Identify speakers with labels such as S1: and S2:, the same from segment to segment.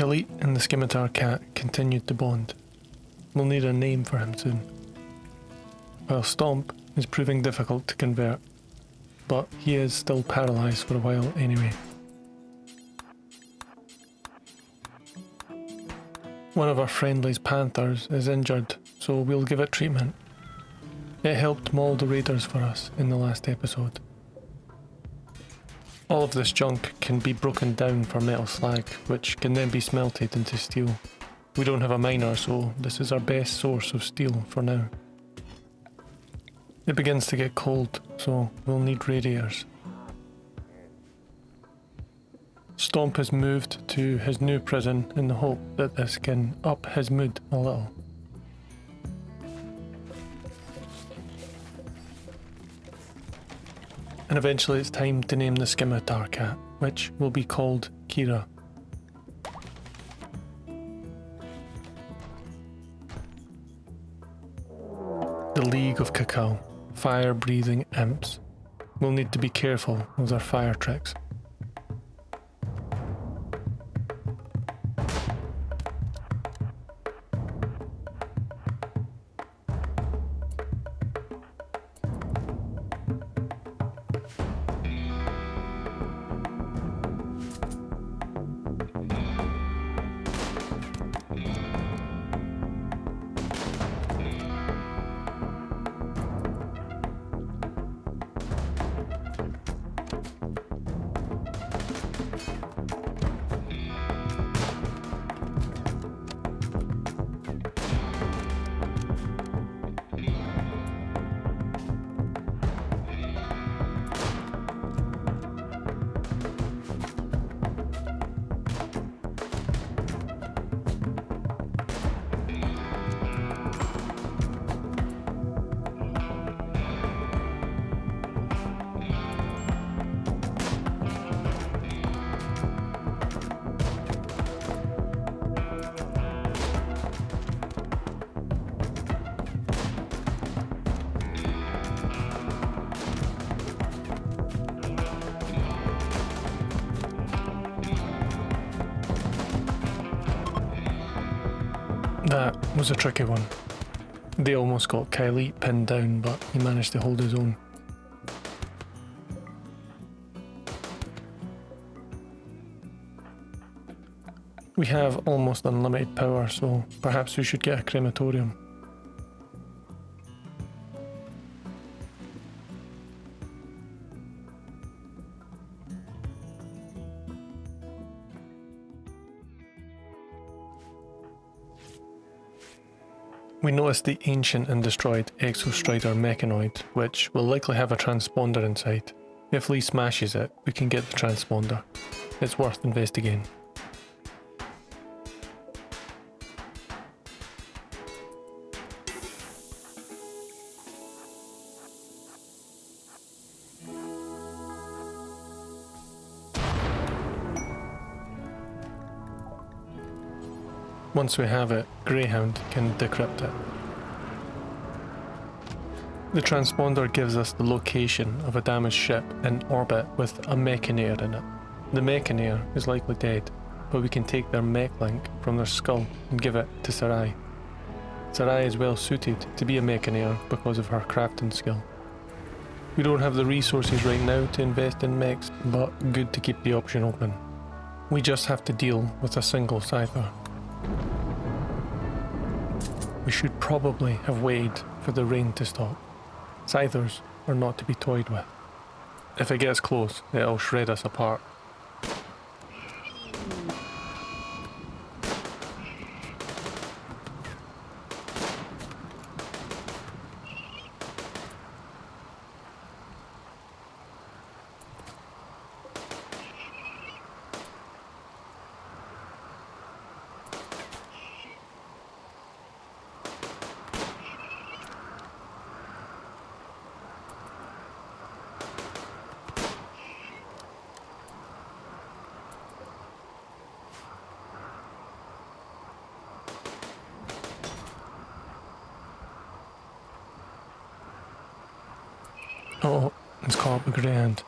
S1: Khalid and the scimitar cat continued to bond. We'll need a name for him soon. While Stomp is proving difficult to convert, but he is still paralysed for a while anyway. One of our friendly's panthers is injured, so we'll give it treatment. It helped maul the raiders for us in the last episode. All of this junk can be broken down for metal slag, which can then be smelted into steel. We don't have a miner, so this is our best source of steel for now. It begins to get cold, so we'll need radiators. Stomp has moved to his new prison in the hope that this can up his mood a little. And eventually it's time to name the scimitar cat, which will be called Kira. The League of Cacao, fire-breathing imps. We'll need to be careful with their fire tricks. That was a tricky one. They almost got Kyle pinned down, but he managed to hold his own. We have almost unlimited power, so perhaps we should get a crematorium. We noticed the ancient and destroyed Exostrider mechanoid, which will likely have a transponder inside. If Lee smashes it, we can get the transponder. It's worth investigating. Once we have it, Greyhound can decrypt it. The transponder gives us the location of a damaged ship in orbit with a Mechanitor in it. The Mechanitor is likely dead, but we can take their mech link from their skull and give it to Sarai. Sarai is well suited to be a Mechanitor because of her crafting skill. We don't have the resources right now to invest in mechs, but good to keep the option open. We just have to deal with a single Scyther. We should probably have waited for the rain to stop. Scythers are not to be toyed with. If it gets close, it'll shred us apart. Oh, it's caught the Greyhound.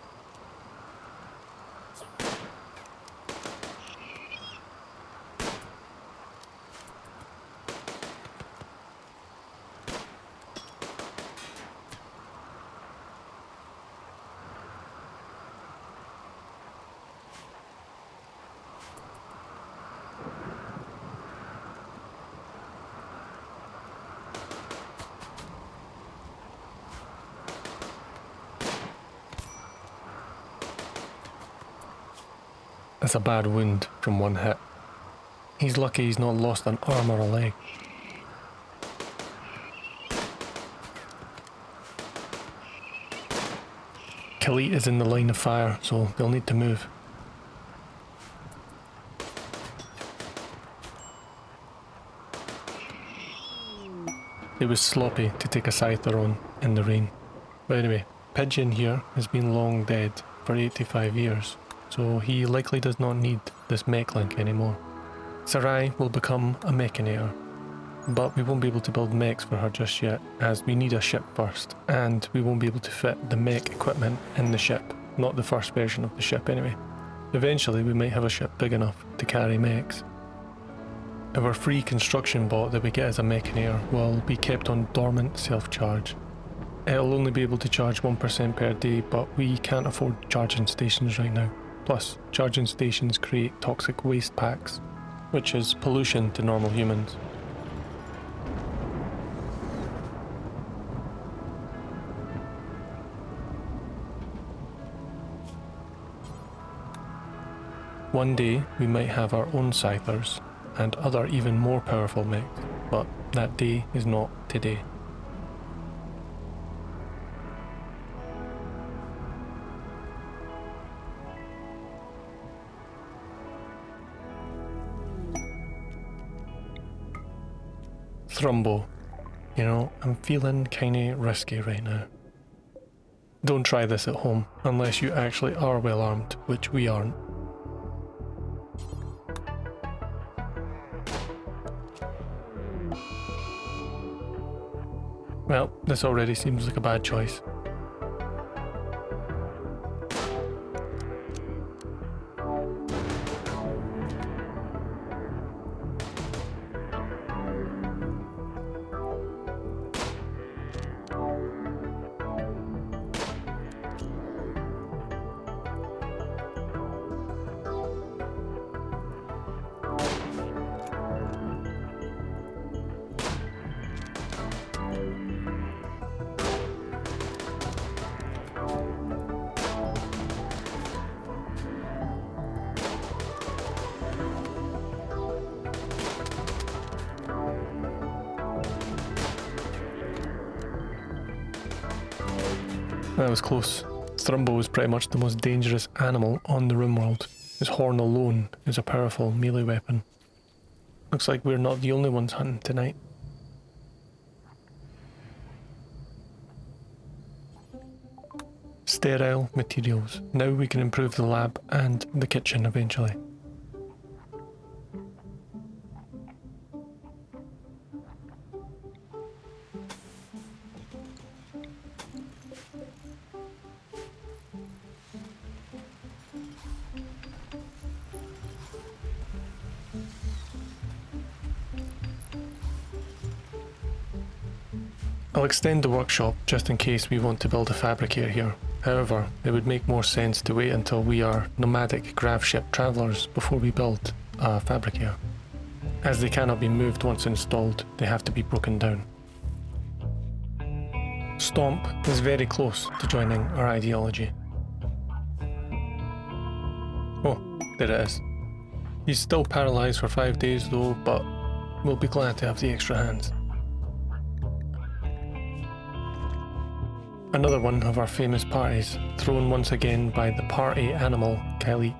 S1: That's a bad wound from one hit. He's lucky he's not lost an arm or a leg. Kyle is in the line of fire, so they'll need to move. It was sloppy to take a scyther on in the rain. But anyway, Pigeon here has been long dead for 85 years, so he likely does not need this mech link anymore. Sarai will become a Mechanitor, but we won't be able to build mechs for her just yet, as we need a ship first, and we won't be able to fit the mech equipment in the ship, not the first version of the ship anyway. Eventually we might have a ship big enough to carry mechs. Our free construction bot that we get as a Mechanitor will be kept on dormant self-charge. It'll only be able to charge 1% per day, but we can't afford charging stations right now. Plus, charging stations create toxic waste packs, which is pollution to normal humans. One day we might have our own scythers and other even more powerful mechs, but that day is not today. Thrumbo. You know, I'm feeling kinda risky right now. Don't try this at home, unless you actually are well armed, which we aren't. Well, this already seems like a bad choice. That was close. Thrumbo is pretty much the most dangerous animal on the Rimworld. His horn alone is a powerful melee weapon. Looks like we're not the only ones hunting tonight. Sterile materials. Now we can improve the lab and the kitchen eventually. I'll extend the workshop just in case we want to build a fabricator here. However, it would make more sense to wait until we are nomadic grav ship travellers before we build a fabricator. As they cannot be moved once installed, they have to be broken down. Stomp is very close to joining our ideology. Oh, there it is. He's still paralysed for 5 days though, but we'll be glad to have the extra hands. Another one of our famous parties, thrown once again by the party animal, Kyle.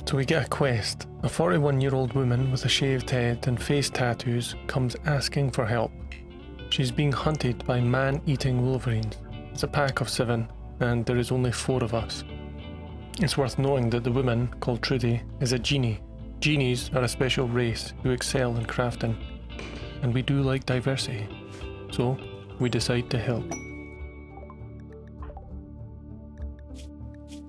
S1: So we get a quest. A 41-year-old woman with a shaved head and face tattoos comes asking for help. She's being hunted by man-eating wolverines. It's a pack of 7, and there is only 4 of us. It's worth knowing that the woman, called Trudy, is a Genie. Genies are a special race who excel in crafting, and we do like diversity. So, we decide to help.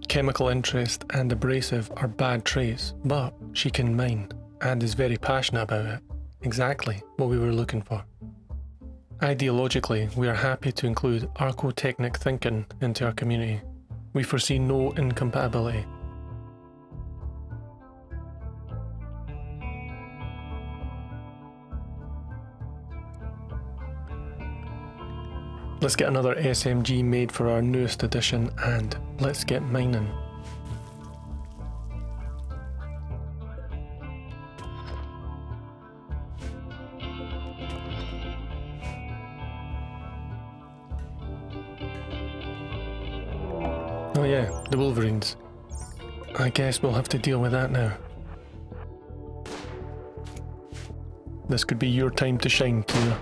S1: Chemical interest and abrasive are bad traits, but she can mine. and is very passionate about it. Exactly what we were looking for. Ideologically, we are happy to include archotechnic thinking into our community. We foresee no incompatibility. Let's get another SMG made for our newest edition, and let's get mining. Oh yeah, the Wolverines. I guess we'll have to deal with that now. This could be your time to shine, Kira.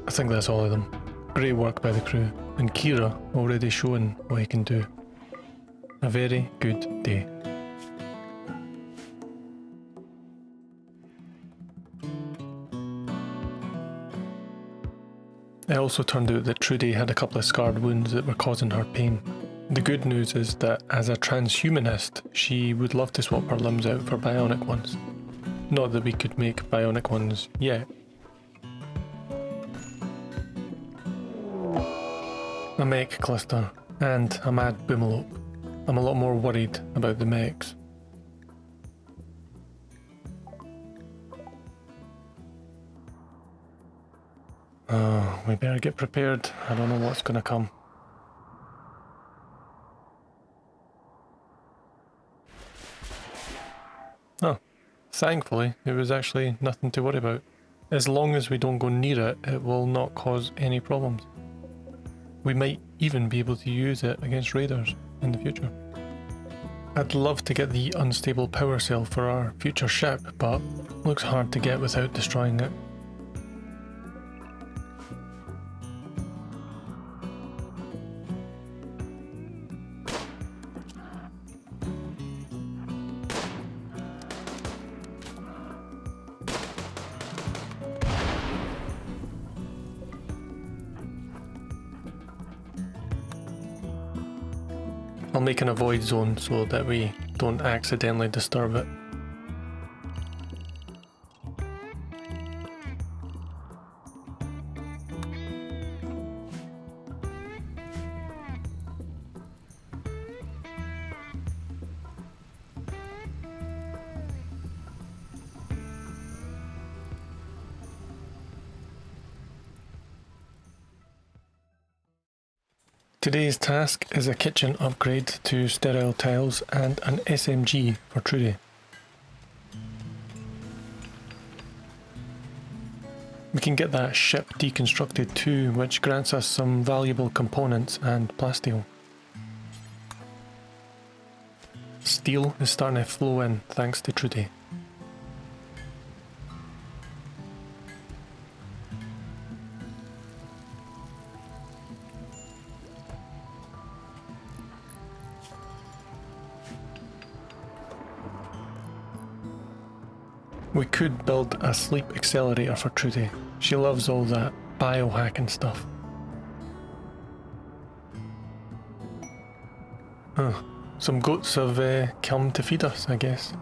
S1: I think that's all of them. Great work by the crew, and Kira already showing what he can do. A very good day. It also turned out that Trudy had a couple of scarred wounds that were causing her pain. The good news is that as a transhumanist, she would love to swap her limbs out for bionic ones. Not that we could make bionic ones yet. A mech cluster, and a mad boomalope. I'm a lot more worried about the mechs. Oh, we better get prepared. I don't know what's gonna come. Oh, thankfully it was actually nothing to worry about. As long as we don't go near it, it will not cause any problems. We might even be able to use it against raiders in the future. I'd love to get the unstable power cell for our future ship, but looks hard to get without destroying it. I'll make an avoid zone so that we don't accidentally disturb it. Today's task is a kitchen upgrade to sterile tiles and an SMG for Trudy. We can get that ship deconstructed too, which grants us some valuable components and plasteel. Steel is starting to flow in thanks to Trudy. We could build a sleep accelerator for Trudy. She loves all that biohacking stuff. Some goats have come to feed us, I guess.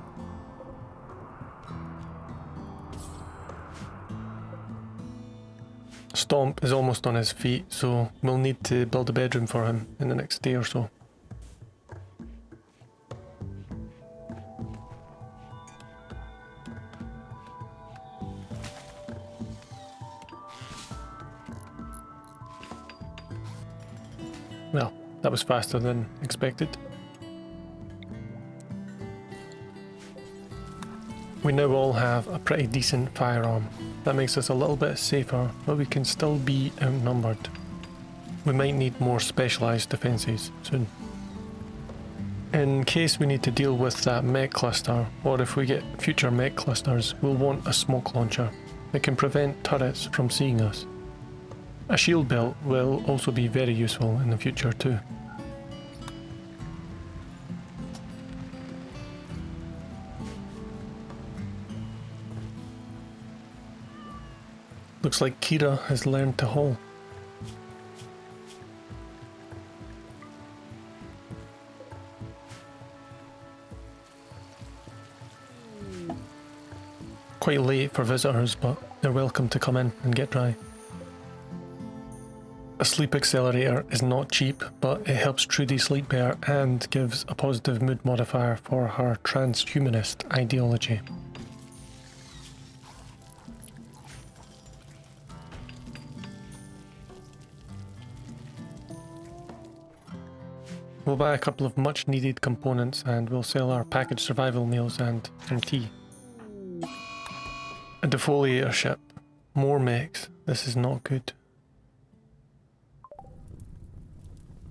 S1: Stomp is almost on his feet, so we'll need to build a bedroom for him in the next day or so. Well, that was faster than expected. We now all have a pretty decent firearm. That makes us a little bit safer, but we can still be outnumbered. We might need more specialised defences soon. In case we need to deal with that mech cluster, or if we get future mech clusters, we'll want a smoke launcher. It can prevent turrets from seeing us. A shield belt will also be very useful in the future too. Looks like Kira has learned to haul. Quite late for visitors, but they're welcome to come in and get dry. A sleep accelerator is not cheap, but it helps Trudy sleep better and gives a positive mood modifier for her transhumanist ideology. We'll buy a couple of much needed components and we'll sell our packaged survival meals and some tea. A defoliator ship. More mechs. This is not good.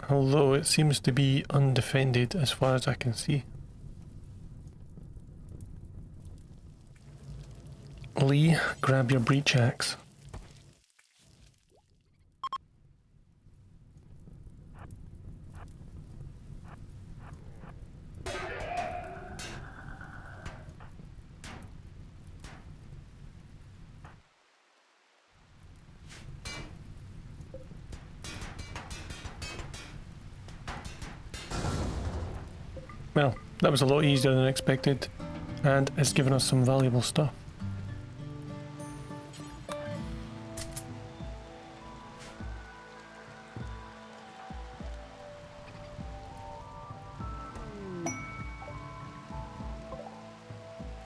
S1: Although it seems to be undefended as far as I can see. Lee, grab your breach axe. Well, that was a lot easier than expected, and it's given us some valuable stuff.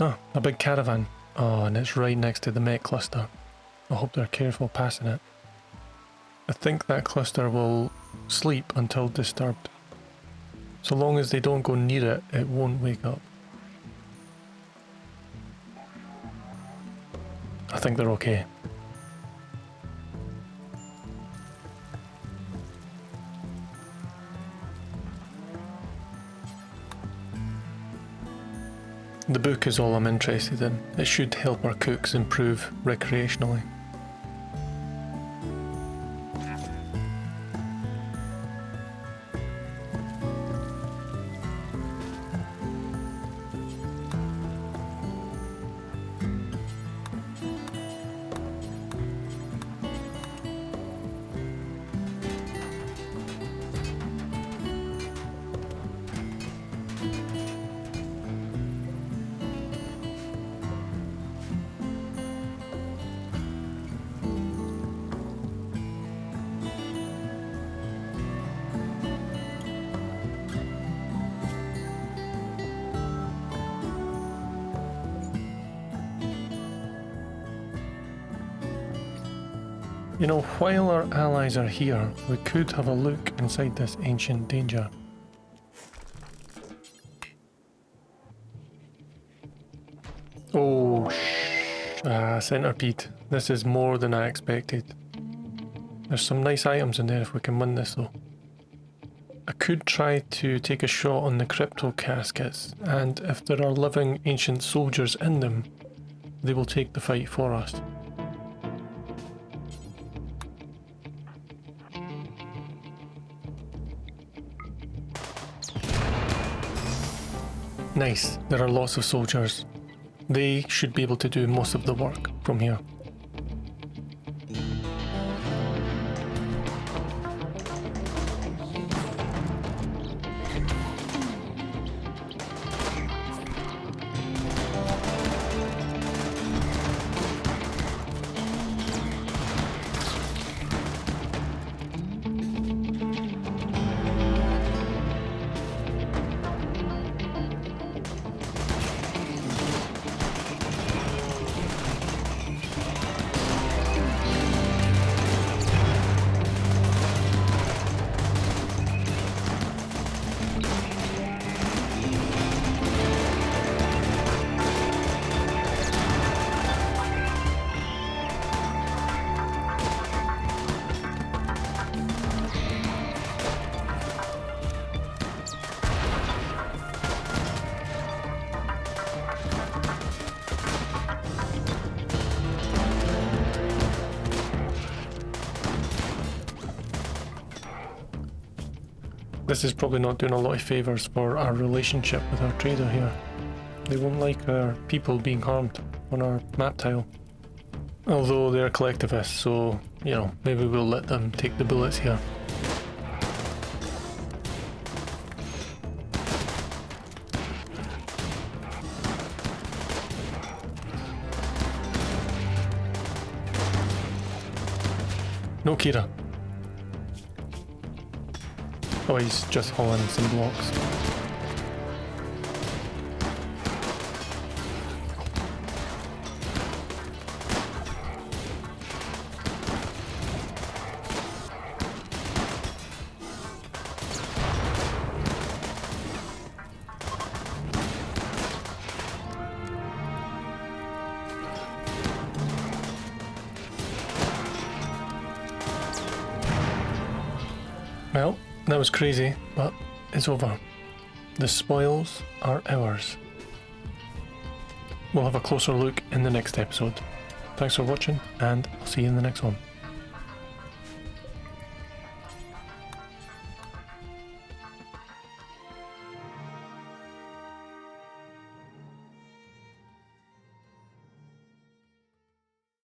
S1: Ah, a big caravan. Oh, and it's right next to the mech cluster. I hope they're careful passing it. I think that cluster will sleep until disturbed. So long as they don't go near it, it won't wake up. I think they're okay. The book is all I'm interested in. It should help our cooks improve recreationally. You know, while our allies are here, we could have a look inside this ancient danger. Oh, centipede. This is more than I expected. There's some nice items in there if we can win this though. I could try to take a shot on the crypto caskets, and if there are living ancient soldiers in them, they will take the fight for us. Nice, there are lots of soldiers. They should be able to do most of the work from here. This is probably not doing a lot of favours for our relationship with our trader here. They won't like our people being harmed on our map tile. Although they're collectivists, so, you know, maybe we'll let them take the bullets here. No Kira. Oh, he's just hauling some blocks. Well, that was crazy, but it's over. The spoils are ours. We'll have a closer look in the next episode. Thanks for watching, and I'll see you in the next one.